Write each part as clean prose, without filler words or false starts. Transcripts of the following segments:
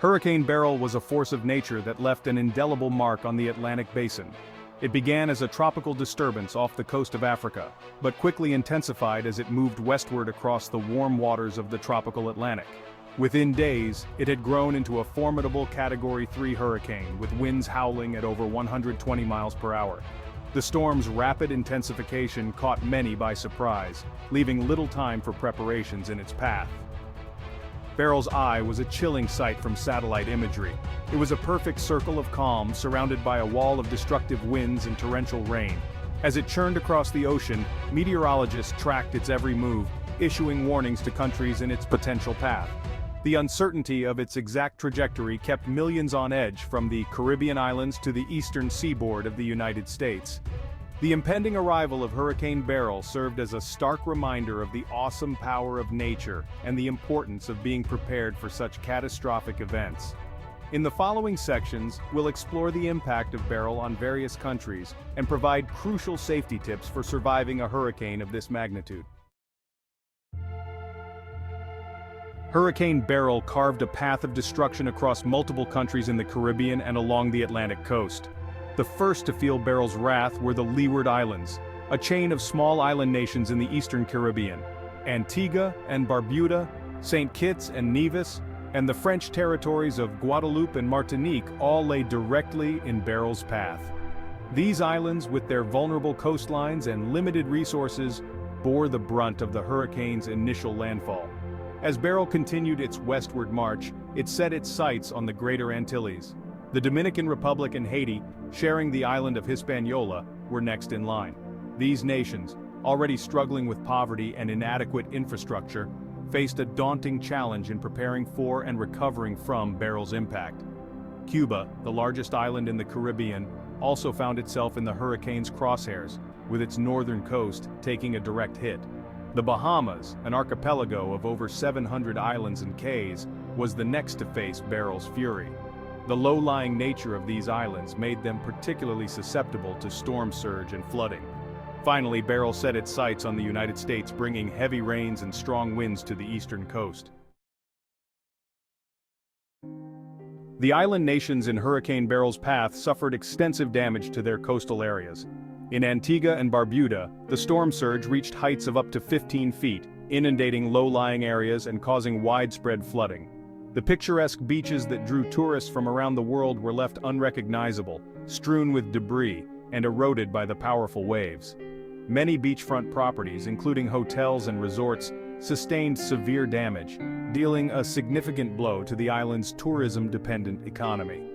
Hurricane Beryl was a force of nature that left an indelible mark on the Atlantic basin. It began as a tropical disturbance off the coast of Africa, but quickly intensified as it moved westward across the warm waters of the tropical Atlantic. Within days, it had grown into a formidable Category 3 hurricane with winds howling at over 120 miles per hour. The storm's rapid intensification caught many by surprise, leaving little time for preparations in its path. Beryl's eye was a chilling sight from satellite imagery. It was a perfect circle of calm surrounded by a wall of destructive winds and torrential rain. As it churned across the ocean, meteorologists tracked its every move, issuing warnings to countries in its potential path. The uncertainty of its exact trajectory kept millions on edge from the Caribbean islands to the eastern seaboard of the United States. The impending arrival of Hurricane Beryl served as a stark reminder of the awesome power of nature and the importance of being prepared for such catastrophic events. In the following sections, we'll explore the impact of Beryl on various countries and provide crucial safety tips for surviving a hurricane of this magnitude. Hurricane Beryl carved a path of destruction across multiple countries in the Caribbean and along the Atlantic coast. The first to feel Beryl's wrath were the Leeward Islands, a chain of small island nations in the eastern Caribbean. Antigua and Barbuda, St. Kitts and Nevis, and the French territories of Guadeloupe and Martinique all lay directly in Beryl's path. These islands, with their vulnerable coastlines and limited resources, bore the brunt of the hurricane's initial landfall. As Beryl continued its westward march, it set its sights on the Greater Antilles. The Dominican Republic and Haiti, sharing the island of Hispaniola, were next in line. These nations, already struggling with poverty and inadequate infrastructure, faced a daunting challenge in preparing for and recovering from Beryl's impact. Cuba, the largest island in the Caribbean, also found itself in the hurricane's crosshairs, with its northern coast taking a direct hit. The Bahamas, an archipelago of over 700 islands and cays, was the next to face Beryl's fury. The low-lying nature of these islands made them particularly susceptible to storm surge and flooding. Finally, Beryl set its sights on the United States, bringing heavy rains and strong winds to the eastern coast. The island nations in Hurricane Beryl's path suffered extensive damage to their coastal areas. In Antigua and Barbuda, the storm surge reached heights of up to 15 feet, inundating low-lying areas and causing widespread flooding. The picturesque beaches that drew tourists from around the world were left unrecognizable, strewn with debris, and eroded by the powerful waves. Many beachfront properties, including hotels and resorts, sustained severe damage, dealing a significant blow to the island's tourism-dependent economy.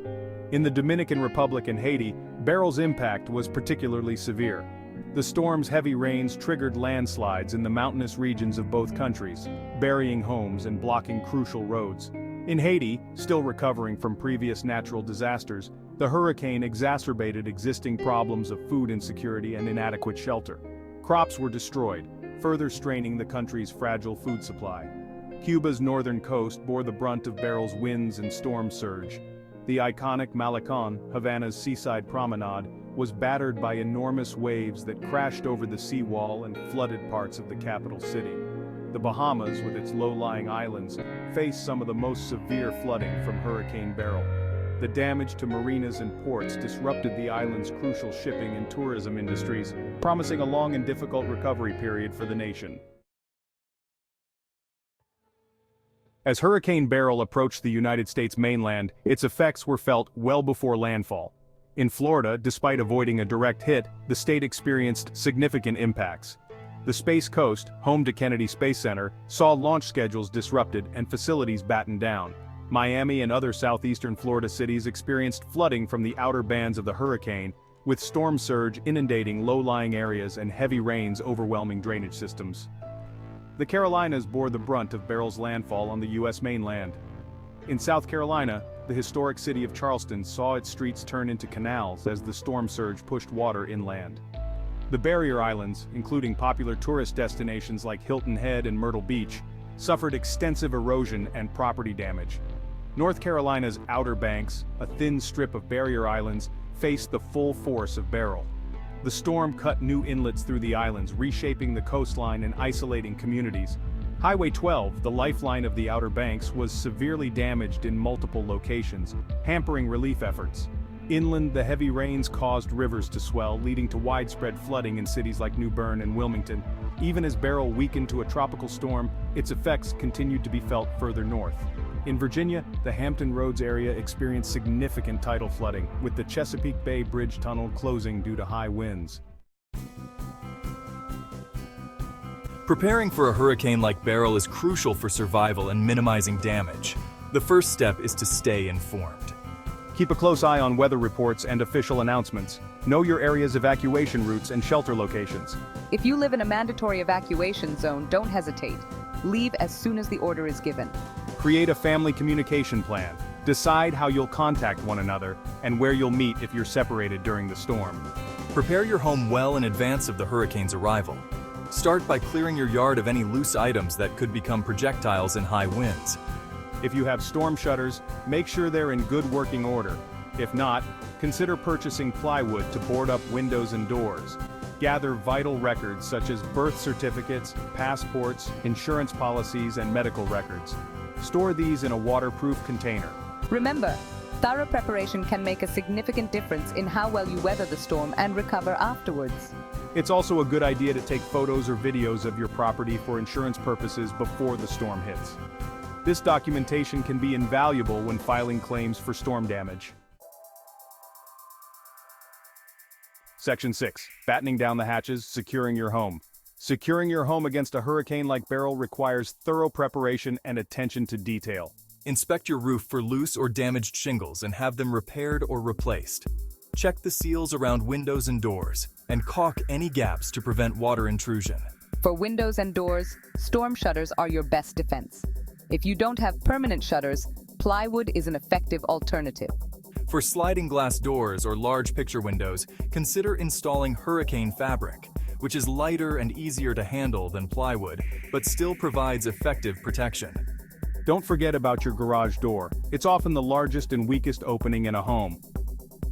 In the Dominican Republic and Haiti, Beryl's impact was particularly severe. The storm's heavy rains triggered landslides in the mountainous regions of both countries, burying homes and blocking crucial roads. In Haiti, still recovering from previous natural disasters, the hurricane exacerbated existing problems of food insecurity and inadequate shelter. Crops were destroyed, further straining the country's fragile food supply. Cuba's northern coast bore the brunt of Beryl's winds and storm surge. The iconic Malecon, Havana's seaside promenade, was battered by enormous waves that crashed over the seawall and flooded parts of the capital city. The Bahamas, with its low-lying islands, faced some of the most severe flooding from Hurricane Beryl. The damage to marinas and ports disrupted the island's crucial shipping and tourism industries, promising a long and difficult recovery period for the nation. As Hurricane Beryl approached the United States mainland, its effects were felt well before landfall. In Florida, despite avoiding a direct hit, the state experienced significant impacts. The Space Coast, home to Kennedy Space Center, saw launch schedules disrupted and facilities battened down. Miami and other southeastern Florida cities experienced flooding from the outer bands of the hurricane, with storm surge inundating low-lying areas and heavy rains overwhelming drainage systems. The Carolinas bore the brunt of Beryl's landfall on the U.S. mainland. In South Carolina, the historic city of Charleston saw its streets turn into canals as the storm surge pushed water inland. The barrier islands, including popular tourist destinations like Hilton Head and Myrtle Beach, suffered extensive erosion and property damage. North Carolina's Outer Banks, a thin strip of barrier islands, faced the full force of Beryl. The storm cut new inlets through the islands, reshaping the coastline and isolating communities. Highway 12, the lifeline of the Outer Banks, was severely damaged in multiple locations, hampering relief efforts. Inland, the heavy rains caused rivers to swell, leading to widespread flooding in cities like New Bern and Wilmington. Even as Beryl weakened to a tropical storm, its effects continued to be felt further north. In Virginia, the Hampton Roads area experienced significant tidal flooding, with the Chesapeake Bay Bridge Tunnel closing due to high winds. Preparing for a hurricane like Beryl is crucial for survival and minimizing damage. The first step is to stay informed. Keep a close eye on weather reports and official announcements. Know your area's evacuation routes and shelter locations. If you live in a mandatory evacuation zone, don't hesitate. Leave as soon as the order is given. Create a family communication plan. Decide how you'll contact one another and where you'll meet if you're separated during the storm. Prepare your home well in advance of the hurricane's arrival. Start by clearing your yard of any loose items that could become projectiles in high winds. If you have storm shutters, make sure they're in good working order. If not, consider purchasing plywood to board up windows and doors. Gather vital records such as birth certificates, passports, insurance policies, and medical records. Store these in a waterproof container. Remember, thorough preparation can make a significant difference in how well you weather the storm and recover afterwards. It's also a good idea to take photos or videos of your property for insurance purposes before the storm hits. This documentation can be invaluable when filing claims for storm damage. Section 6. Battening down the hatches, securing your home. Securing your home against a hurricane like Beryl requires thorough preparation and attention to detail. Inspect your roof for loose or damaged shingles and have them repaired or replaced. Check the seals around windows and doors, and caulk any gaps to prevent water intrusion. For windows and doors, storm shutters are your best defense. If you don't have permanent shutters, plywood is an effective alternative. For sliding glass doors or large picture windows, consider installing hurricane fabric, which is lighter and easier to handle than plywood, but still provides effective protection. Don't forget about your garage door. It's often the largest and weakest opening in a home.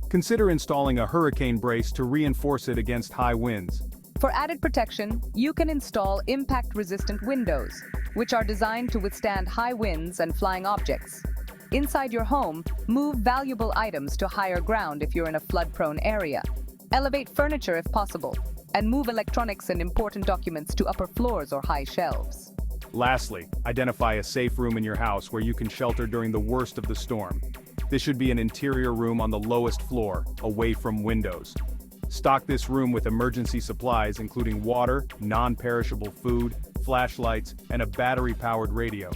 Consider installing a hurricane brace to reinforce it against high winds. For added protection, you can install impact-resistant windows, which are designed to withstand high winds and flying objects. Inside your home, move valuable items to higher ground if you're in a flood-prone area. Elevate furniture if possible, and move electronics and important documents to upper floors or high shelves. Lastly, identify a safe room in your house where you can shelter during the worst of the storm. This should be an interior room on the lowest floor, away from windows. Stock this room with emergency supplies including water, non-perishable food, flashlights, and a battery-powered radio.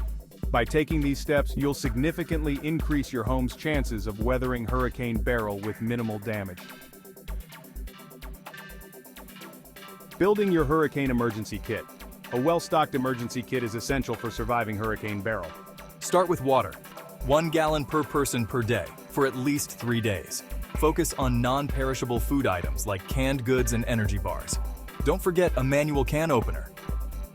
By taking these steps, you'll significantly increase your home's chances of weathering Hurricane Beryl with minimal damage. Building your hurricane emergency kit. A well-stocked emergency kit is essential for surviving Hurricane Beryl. Start with water, 1 gallon per person per day, for at least 3 days. Focus on non-perishable food items like canned goods and energy bars. Don't forget a manual can opener.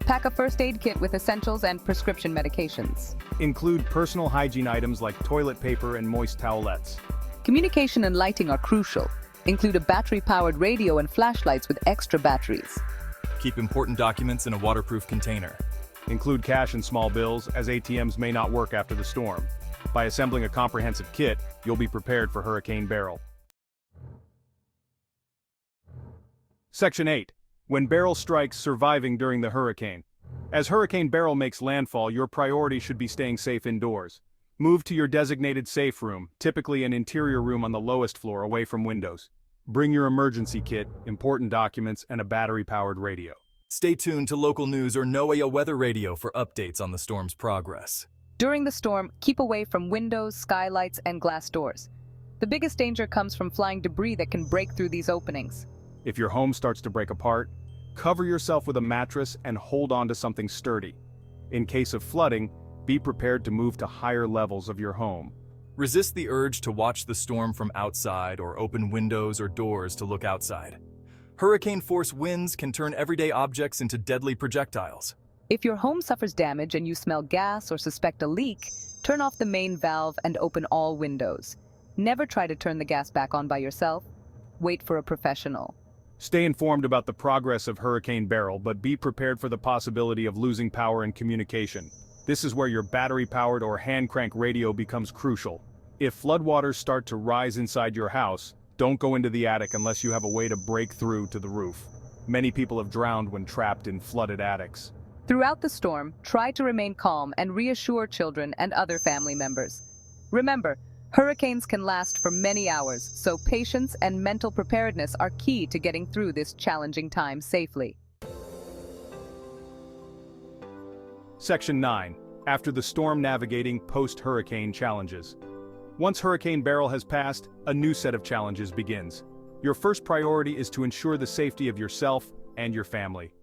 Pack a first aid kit with essentials and prescription medications. Include personal hygiene items like toilet paper and moist towelettes. Communication and lighting are crucial. Include a battery-powered radio and flashlights with extra batteries. Keep important documents in a waterproof container. Include cash and small bills, as ATMs may not work after the storm. By assembling a comprehensive kit, you'll be prepared for Hurricane Beryl. Section 8. When Beryl strikes, surviving during the hurricane. As Hurricane Beryl makes landfall, your priority should be staying safe indoors. Move to your designated safe room, typically an interior room on the lowest floor away from windows. Bring your emergency kit, important documents, and a battery-powered radio. Stay tuned to local news or NOAA weather radio for updates on the storm's progress. During the storm, keep away from windows, skylights, and glass doors. The biggest danger comes from flying debris that can break through these openings. If your home starts to break apart, cover yourself with a mattress and hold on to something sturdy. In case of flooding, be prepared to move to higher levels of your home. Resist the urge to watch the storm from outside or open windows or doors to look outside. Hurricane-force winds can turn everyday objects into deadly projectiles. If your home suffers damage and you smell gas or suspect a leak, turn off the main valve and open all windows. Never try to turn the gas back on by yourself. Wait for a professional. Stay informed about the progress of Hurricane Beryl, but be prepared for the possibility of losing power and communication. This is where your battery-powered or hand-crank radio becomes crucial. If floodwaters start to rise inside your house, don't go into the attic unless you have a way to break through to the roof. Many people have drowned when trapped in flooded attics. Throughout the storm, try to remain calm and reassure children and other family members. Remember, hurricanes can last for many hours, so patience and mental preparedness are key to getting through this challenging time safely. Section 9. After the storm, navigating post-hurricane challenges. Once Hurricane Beryl has passed, a new set of challenges begins. Your first priority is to ensure the safety of yourself and your family.